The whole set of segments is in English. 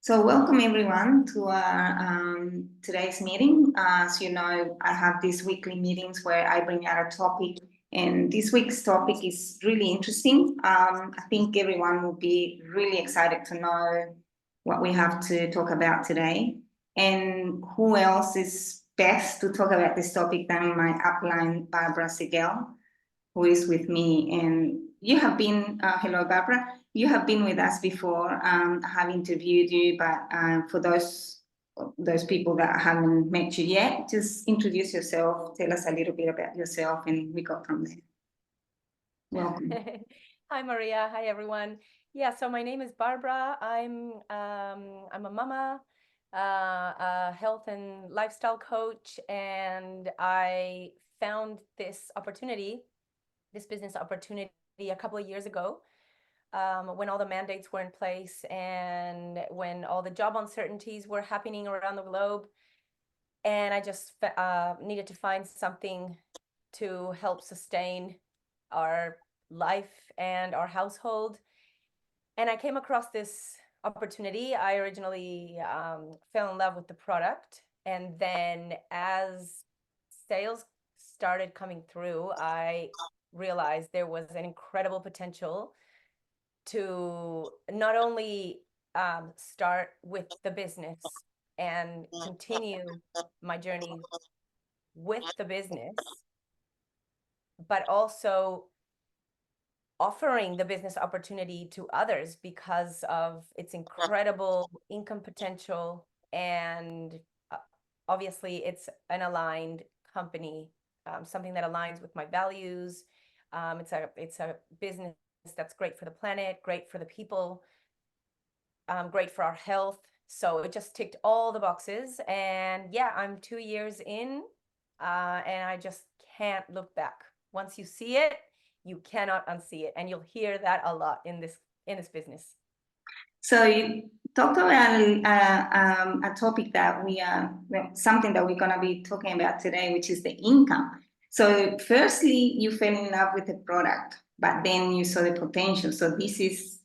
So welcome everyone to our today's meeting. As you know, I have these weekly meetings where I bring out a topic, and this week's topic is really interesting. I think everyone will be really excited to know what we have to talk about today. And who else is best to talk about this topic than my upline, Barbara Seguell, who is with me. And you have been, hello, Barbara, you have been with us before. I have interviewed you, but for those people that haven't met you yet, just introduce yourself, tell us a little bit about yourself, and we go from there. Welcome. Hi, Maria. Hi, everyone. Yeah, so my name is Barbara. I'm a mama, a health and lifestyle coach, and I found this business opportunity a couple of years ago, when all the mandates were in place and when all the job uncertainties were happening around the globe. And I just needed to find something to help sustain our life and our household. And I came across this opportunity. I originally fell in love with the product. And then as sales started coming through, I realized there was an incredible potential to not only start with the business and continue my journey with the business, but also offering the business opportunity to others because of its incredible income potential. And obviously it's an aligned company, something that aligns with my values. It's a business that's great for the planet, great for the people, great for our health. So it just ticked all the boxes. And yeah, I'm 2 years in, and I just can't look back. Once you see it, you cannot unsee it. And you'll hear that a lot in this business. So you talked about a topic that something that we're going to be talking about today, which is the income. So firstly, you fell in love with the product, but then you saw the potential. So this is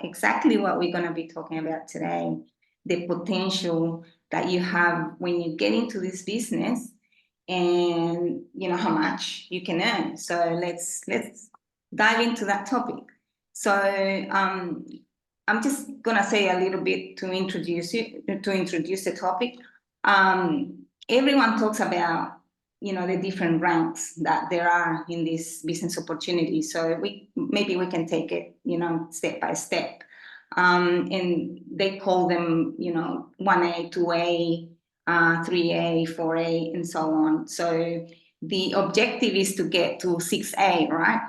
exactly what we're going to be talking about today, the potential that you have when you get into this business, and you know how much you can earn. So let's dive into that topic. So I'm just gonna say a little bit to introduce the topic. Everyone talks about the different ranks that there are in this business opportunity. So maybe we can take it step by step, and they call them 1A, 2A, 3A, 4A, and so on. So the objective is to get to 6A, right?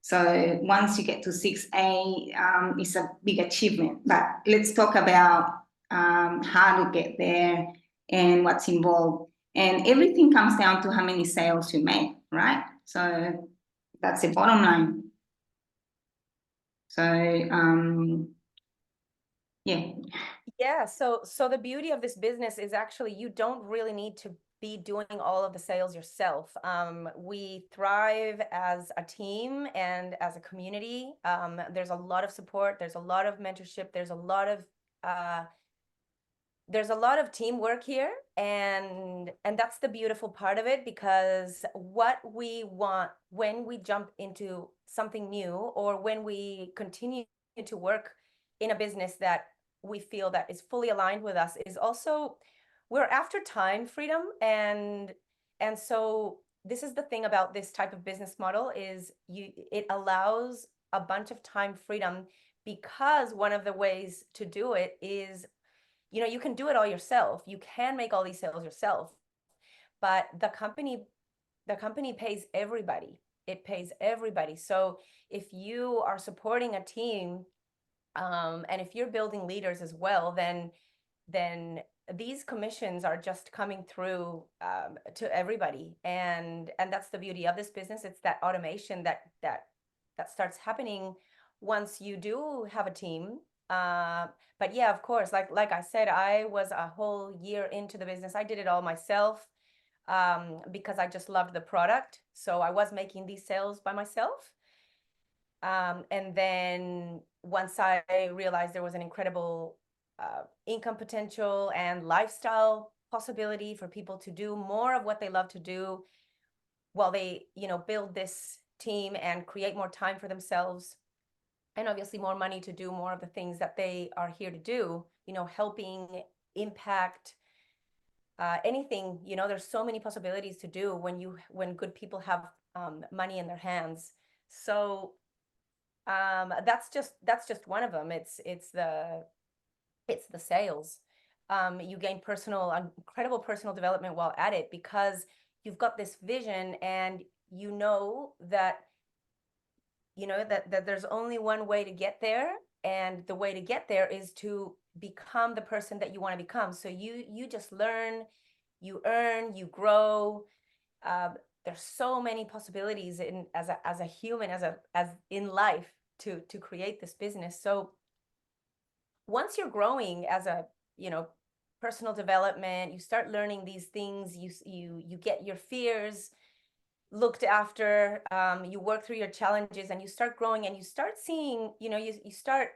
So once you get to 6A, it's a big achievement. But let's talk about how to get there and what's involved. And everything comes down to how many sales you make, right? So that's the bottom line. So yeah. Yeah, so the beauty of this business is actually you don't really need to be doing all of the sales yourself. We thrive as a team and as a community. There's a lot of support, there's a lot of mentorship, there's a lot of teamwork here, and that's the beautiful part of it, because what we want when we jump into something new or when we continue to work in a business that we feel that is fully aligned with us is also we're after time freedom. And so this is the thing about this type of business model is it allows a bunch of time freedom, because one of the ways to do it is you can do it all yourself. You can make all these sales yourself, but the company pays everybody. It pays everybody. So if you are supporting a team, and if you're building leaders as well, then these commissions are just coming through to everybody. And that's the beauty of this business. It's that automation that starts happening once you do have a team. But yeah, of course, like I said, I was a whole year into the business. I did it all myself, because I just loved the product. So I was making these sales by myself. And then once I realized there was an incredible income potential and lifestyle possibility for people to do more of what they love to do while they, build this team and create more time for themselves, and obviously more money to do more of the things that they are here to do, helping impact anything. There's so many possibilities to do when good people have money in their hands. So that's just one of them. It's the sales. You gain incredible personal development while at it, because you've got this vision, and that there's only one way to get there, and the way to get there is to become the person that you want to become. So you just learn, you earn, you grow. There's so many possibilities as a human, as in life, to create this business. So once you're growing as a personal development, you start learning these things, you get your fears looked after, you work through your challenges, and you start growing, and you start seeing, you start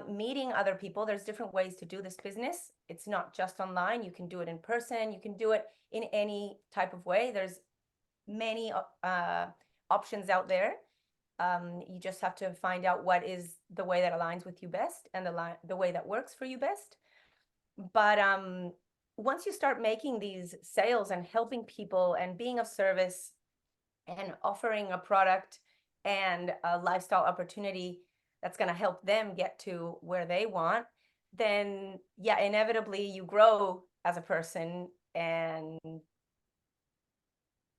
meeting other people. There's different ways to do this business. It's not just online. You can do it in person. You can do it in any type of way. There's many options out there. You just have to find out what is the way that aligns with you best, and the way that works for you best. But once you start making these sales and helping people and being of service and offering a product and a lifestyle opportunity that's going to help them get to where they want, then yeah, inevitably you grow as a person, and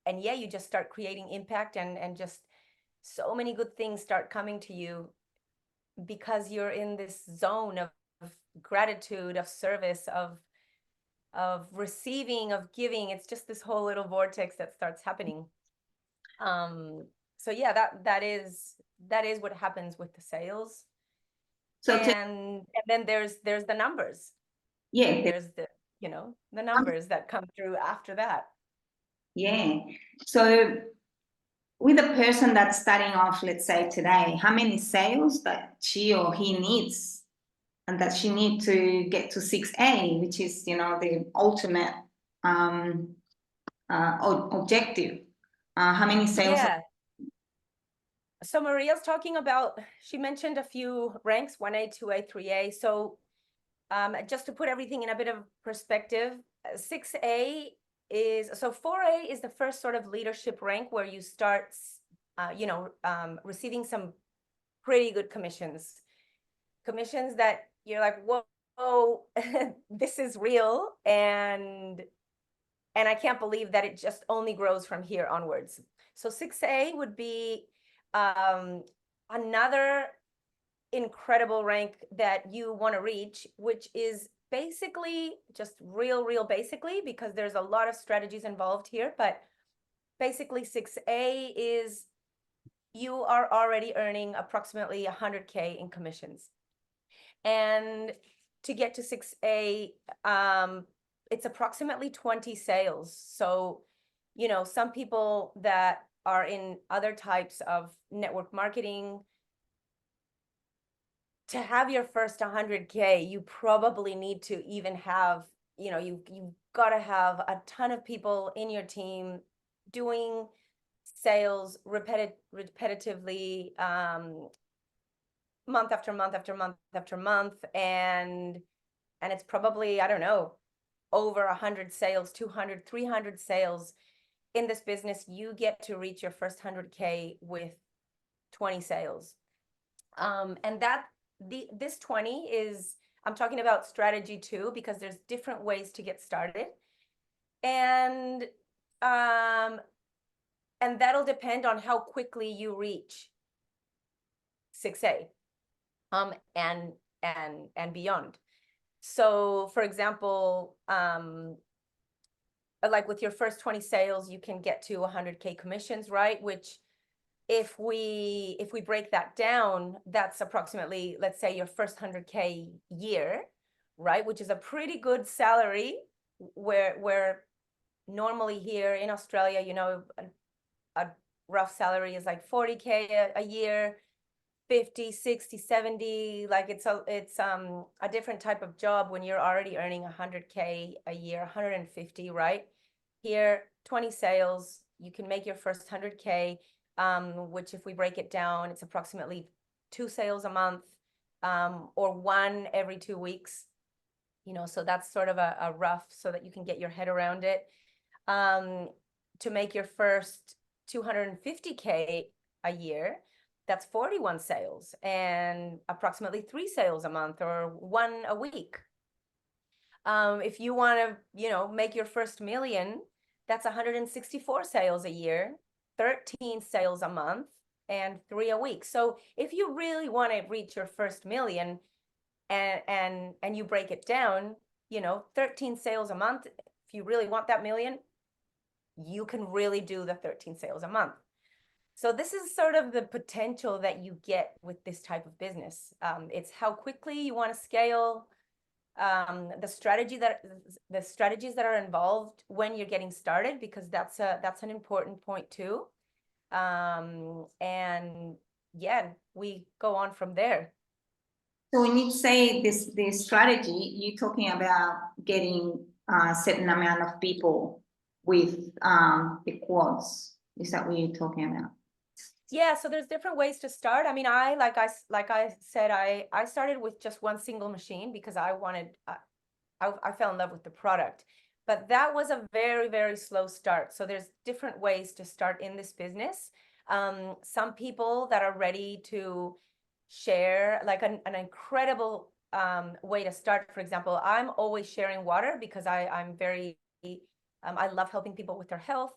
yeah, you just start creating impact, and just so many good things start coming to you, because you're in this zone of gratitude, of service, of receiving, of giving. It's just this whole little vortex that starts happening. So yeah, that is what happens with the sales. So and then there's the numbers. yeah, There's the numbers that come through after that. yeah. So with a person that's starting off, let's say today, how many sales that she or he needs, and that she need to get to 6A, which is, the ultimate objective. How many sales? Yeah. So Maria's talking about, she mentioned a few ranks, 1A, 2A, 3A. So just to put everything in a bit of perspective, 6A so 4A is the first sort of leadership rank, where you start, receiving some pretty good commissions that you're like, whoa, this is real. And I can't believe that it just only grows from here onwards. So 6A would be another incredible rank that you want to reach, which is basically just real basically, because there's a lot of strategies involved here. But basically 6A is you are already earning approximately 100K in commissions. And to get to 6A, it's approximately 20 sales. So, some people that are in other types of network marketing, to have your first 100K, you probably need to even have, you've got to have a ton of people in your team doing sales repetitively, month after month after month after month. And it's probably, I don't know, over 100 sales, 200, 300 sales in this business. You get to reach your first 100K with 20 sales. And this 20 is, I'm talking about strategy too, because there's different ways to get started. And that'll depend on how quickly you reach 6A, and beyond. So for example, like with your first 20 sales, you can get to 100K commissions, right? Which if we break that down, that's approximately, let's say, your first 100K year, right? Which is a pretty good salary, where normally here in Australia, a rough salary is like 40K a year. 50, 60, 70, like it's a different type of job when you're already earning 100K a year, 150, right? Here, 20 sales, you can make your first 100K, which if we break it down, it's approximately 2 sales a month, or 1 every 2 weeks. So that's sort of a rough, so that you can get your head around it. To make your first 250K a year, that's 41 sales and approximately 3 sales a month or 1 a week. If you want to, make your first million, that's 164 sales a year, 13 sales a month, and 3 a week. So if you really want to reach your first million, and you break it down, 13 sales a month, if you really want that million, you can really do the 13 sales a month. So this is sort of the potential that you get with this type of business. It's how quickly you want to scale, the strategies that are involved when you're getting started, because that's an important point too. And yeah, we go on from there. So when you say this strategy, you're talking about getting a certain amount of people with the quads. Is that what you're talking about? Yeah, so there's different ways to start. I mean, like I said, I started with just 1 single machine because I fell in love with the product. But that was a very, very slow start. So there's different ways to start in this business. Some people that are ready to share, like an incredible way to start. For example, I'm always sharing water because I'm very, I love helping people with their health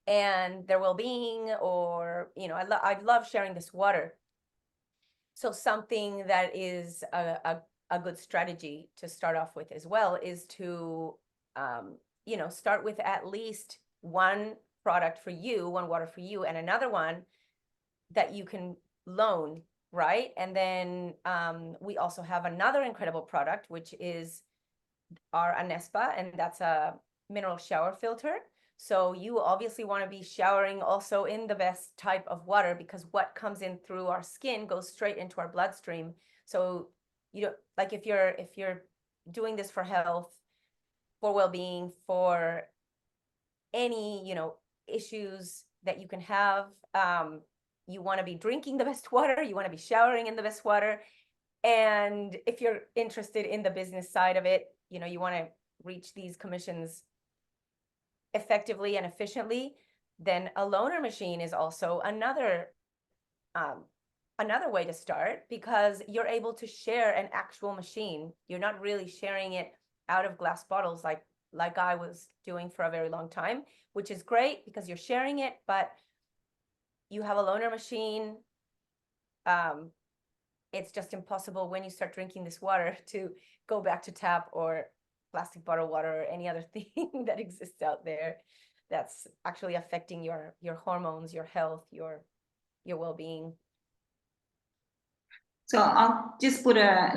and their well-being, or I love sharing this water. So something that is a good strategy to start off with as well is to start with at least 1 product for you, 1 water for you, and another one that you can loan, right? And then we also have another incredible product, which is our Anespa, and that's a mineral shower filter. So you obviously want to be showering also in the best type of water, because what comes in through our skin goes straight into our bloodstream. So like if you're doing this for health, for well-being, for any issues that you can have, you want to be drinking the best water, you want to be showering in the best water. And if you're interested in the business side of it, you want to reach these commissions effectively and efficiently, then a loaner machine is also another way to start, because you're able to share an actual machine. You're not really sharing it out of glass bottles like I was doing for a very long time, which is great because you're sharing it, but you have a loaner machine. It's just impossible when you start drinking this water to go back to tap or plastic bottled water or any other thing that exists out there that's actually affecting your hormones, your health, your well-being. So I'll just put a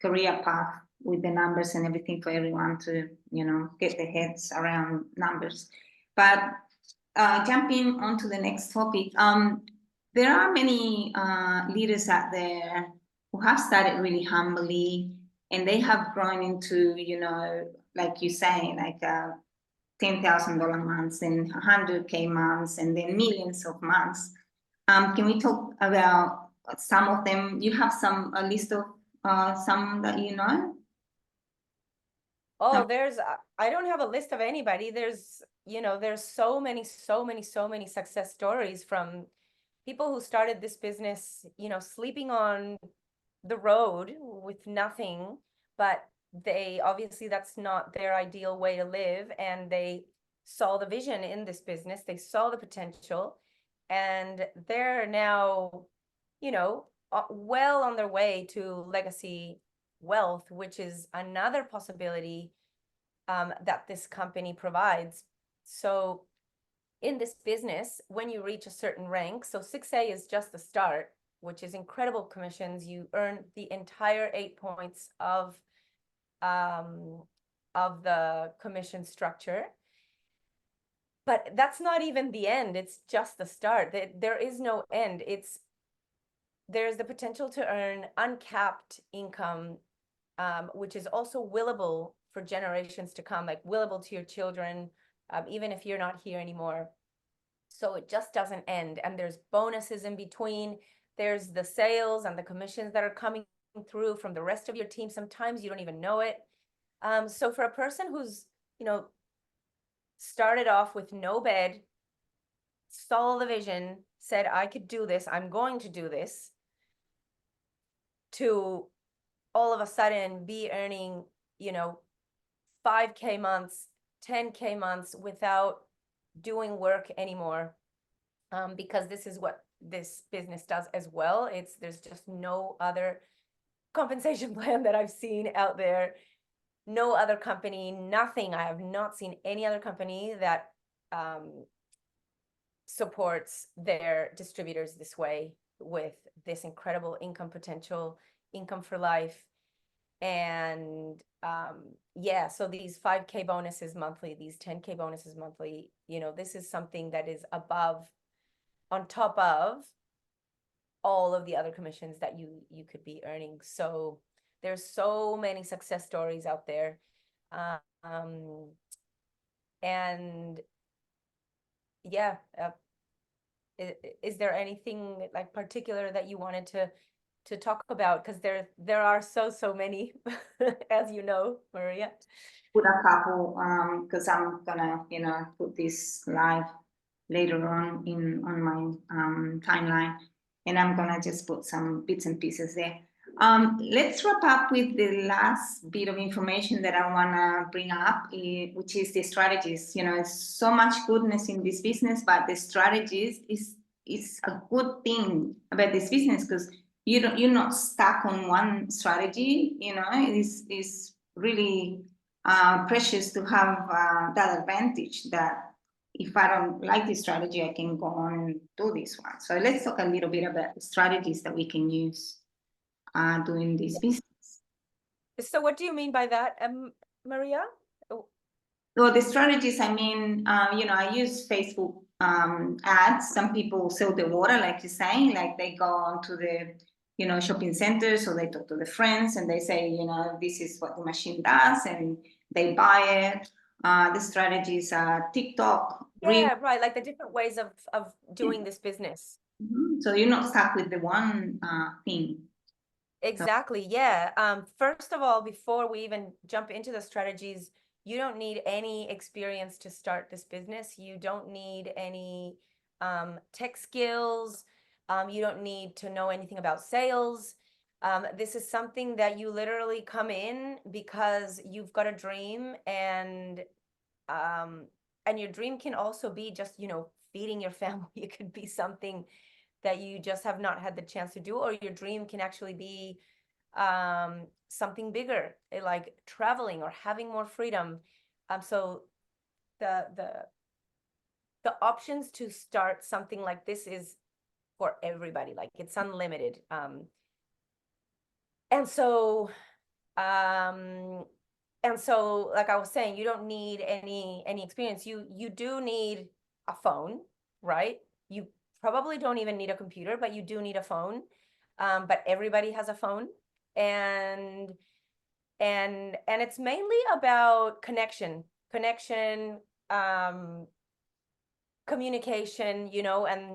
career path with the numbers and everything for everyone to get their heads around numbers. But jumping on to the next topic, there are many leaders out there who have started really humbly, and they have grown into, like you say, like $10,000 months and 100K months, and then millions of months. Can we talk about some of them? You have a list of some that you know? Oh, I don't have a list of anybody. There's so many success stories from people who started this business, sleeping on the road with nothing, but that's not their ideal way to live. And they saw the vision in this business. They saw the potential, and they're now, well on their way to legacy wealth, which is another possibility that this company provides. So in this business, when you reach a certain rank, so 6A is just the start, which is incredible commissions. You earn the entire 8 points of the commission structure. But that's not even the end. It's just the start. There is no end. It's there's the potential to earn uncapped income, which is also willable for generations to come, like willable to your children, even if you're not here anymore. So it just doesn't end. And there's bonuses in between. There's the sales and the commissions that are coming through from the rest of your team. Sometimes you don't even know it. So for a person who's, started off with no bed, saw the vision, said, I could do this, I'm going to do this, to all of a sudden be earning, 5K months, 10K months without doing work anymore. Because this is what this business does as well. There's just no other compensation plan that I've seen out there. No other company, nothing. I have not seen any other company that supports their distributors this way, with this incredible income potential, income for life. And yeah, so these 5K bonuses monthly, these 10K bonuses monthly, this is something that is on top of all of the other commissions that you could be earning. So there's so many success stories out there. And yeah, is there anything like particular that you wanted to talk about? Because there are so many, as you know, Maria. Put a couple, because I'm gonna, put this live later on on my timeline, and I'm gonna just put some bits and pieces there. Let's wrap up with the last bit of information that I wanna bring up, which is the strategies. It's so much goodness in this business, but the strategies is a good thing about this business, because you're not stuck on one strategy. It's really precious to have that advantage that if I don't like this strategy, I can go on and do this one. So let's talk a little bit about the strategies that we can use doing this business. So what do you mean by that, Maria? So the strategies, I mean, I use Facebook ads. Some people sell the water, like you're saying, like they go on to the, shopping centers, or they talk to the friends and they say, this is what the machine does, and they buy it. The strategies are TikTok. Yeah, right. Like the different ways of doing this business. Mm-hmm. So you're not stuck with the one thing. Exactly. Yeah. First of all, before we even jump into the strategies, you don't need any experience to start this business. You don't need any tech skills. You don't need to know anything about sales. This is something that you literally come in because you've got a dream, and your dream can also be just, feeding your family. It could be something that you just have not had the chance to do, or your dream can actually be something bigger, like traveling or having more freedom. So the options to start something like this is for everybody. Like it's unlimited. And so like I was saying, you don't need any experience. You do need a phone, right? You probably don't even need a computer, but you do need a phone. But everybody has a phone, and it's mainly about connection, communication,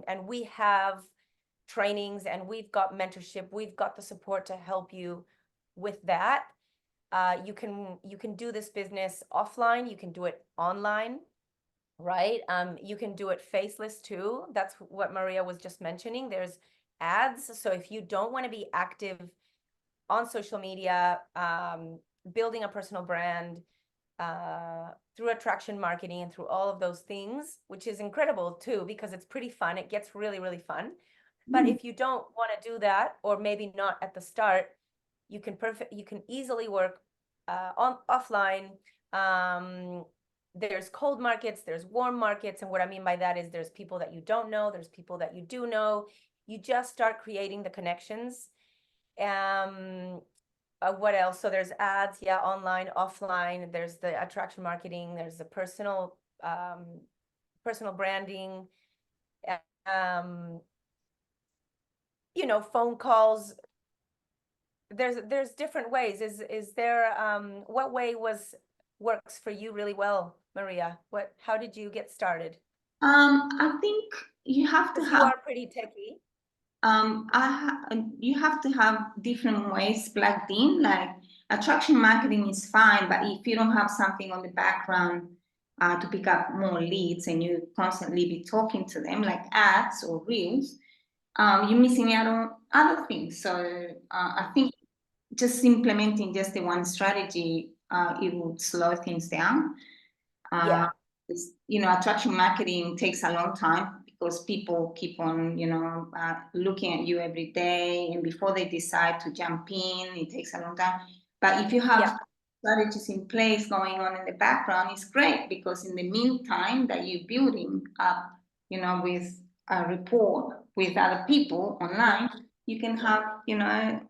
and we have trainings, and we've got mentorship, we've got the support to help you with that. You can do this business offline, you can do it online, right? You can do it faceless too. That's what Maria was just mentioning. There's ads. So if you don't want to be active on social media, building a personal brand through attraction marketing and through all of those things, which is incredible too, because it's pretty fun. It gets really, really fun. But if you don't want to do that, or maybe not at the start, you can easily work offline. There's cold markets, there's warm markets. And what I mean by that is there's people that you don't know, there's people that you do know. You just start creating the connections. What else? So there's ads, yeah, online, offline. There's the attraction marketing. There's the personal branding. you know, phone calls. There's different ways. Is there what way works for you really well, Maria? How did you get started? I think you have to Because you have are pretty techy. you have to have different ways plugged in. Like attraction marketing is fine, but if you don't have something on the background to pick up more leads and you constantly be talking to them, like ads or reels, you're missing out on other things. So I think just implementing just the one strategy, it will slow things down. Yeah. Attraction marketing takes a long time because people keep on, looking at you every day, and before they decide to jump in, it takes a long time. But if you have strategies in place going on in the background, it's great because in the meantime that you're building up, with a rapport with other people online, you can have,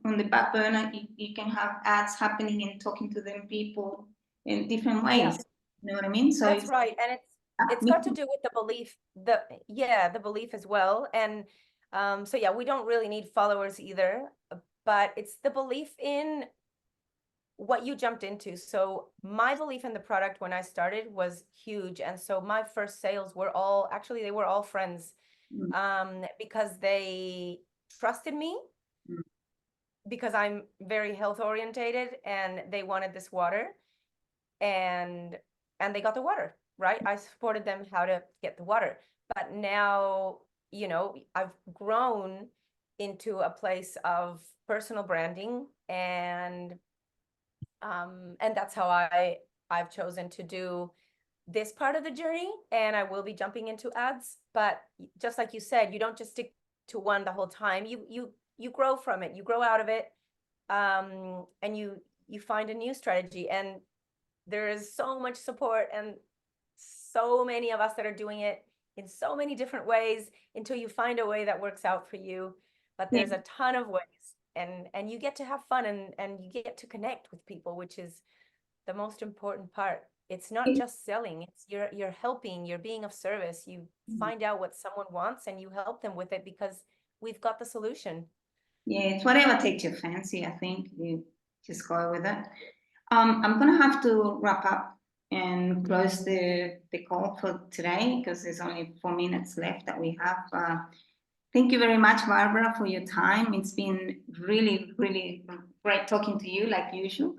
on the back burner, you can have ads happening and talking to them people in different ways. You know what I mean? So That's right. And it's got to do with the belief, the belief as well. And so yeah, we don't really need followers either, but it's the belief in what you jumped into. So my belief in the product when I started was huge. And so my first sales were they were all friends, because they trusted me, because I'm very health orientated, and they wanted this water, and they got the water, right? I supported them how to get the water. But now, I've grown into a place of personal branding, and that's how I've chosen to do this part of the journey, and I will be jumping into ads. But just like you said, you don't just stick to one the whole time. You grow from it, you grow out of it, and you find a new strategy. And there is so much support and so many of us that are doing it in so many different ways until you find a way that works out for you. But there's a ton of ways, and you get to have fun, and you get to connect with people, which is the most important part. It's not just selling, it's you're helping, you're being of service. You find out what someone wants and you help them with it because we've got the solution. Yeah, it's whatever takes your fancy. I think you just go with it. I'm gonna have to wrap up and close the call for today because there's only 4 minutes left that we have. Thank you very much, Barbara, for your time. It's been really, really great talking to you, like usual.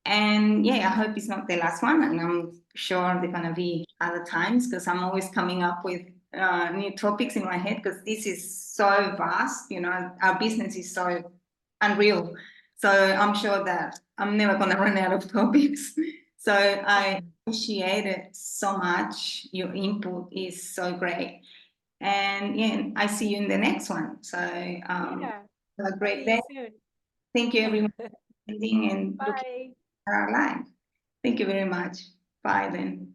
And yeah, I hope it's not the last one, and I'm sure there are gonna be other times because I'm always coming up with new topics in my head because this is so vast. Our business is so unreal. So I'm sure that I'm never gonna run out of topics. So I appreciate it so much. Your input is so great. And yeah, I see you in the next one. So have a great day. Thank you everyone for attending and looking Bye. at our live. Thank you very much. Bye then.